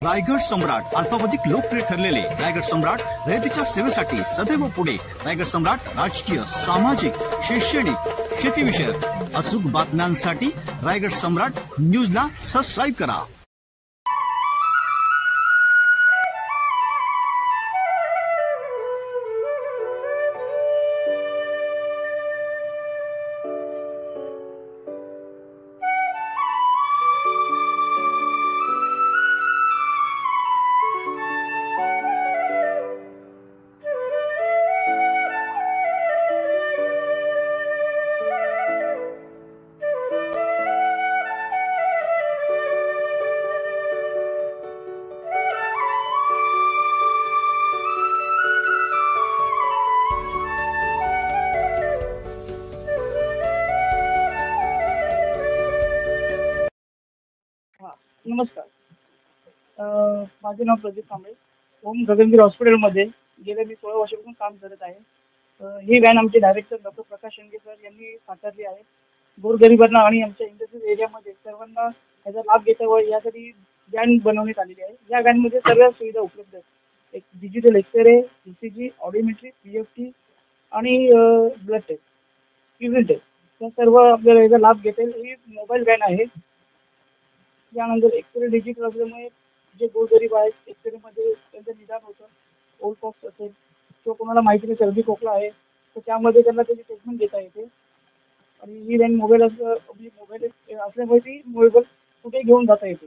रायगड सम्राट अल्पावधिक लोकप्रिय ठरलेले रायगड सम्राट रयतेच्या सेवेसाठी सदैव पुढे. रायगड सम्राट राजकीय, सामाजिक, शैक्षणिक, शेतीविषयक अचूक बातम्यांसाठी रायगड सम्राट न्यूजला सबस्क्राईब करा. नमस्कार. माझे नाव प्रदीप कांबळे. ओम गगनगिरी हॉस्पिटलमध्ये गेल्या मी 16 वर्षापासून काम करत आहे. ही व्हॅन आमचे director doctor Prakash Shendge sir यांनी साकारली आहे. गोरगरिबांना आणि आमच्या इंडस्ट्रियल एरियामध्ये सर्वांना याचा लाभ घेता व यासाठी व्हॅन बनवण्यात आलेली आहे. या व्हॅनमध्ये सर्व सुविधा उपलब्ध आहेत. एक डिजिटल एक्सरे, ECG, ऑडिओमेट्री, PFT आणि ब्लड टेस्ट, युरिन टेस्ट या सर्व आपल्याला याचा लाभ घेता येईल. ही मोबाईल व्हॅन आहे. यानंतर एक्सरे डिजिटल असल्यामुळे जे गोरगरीब आहेत एक्सरेमध्ये त्यांचं निदान होतं. ओल्ड पॉक्स असेल किंवा कोणाला माहिती नाही सर्दी खोकला आहे तर त्यामध्ये त्यांना त्याची ट्रीटमेंट घेता येते. आणि ही व्हॅन मोबाईल असल्यामुळे ती मोबाईल कुठेही घेऊन जाता येते.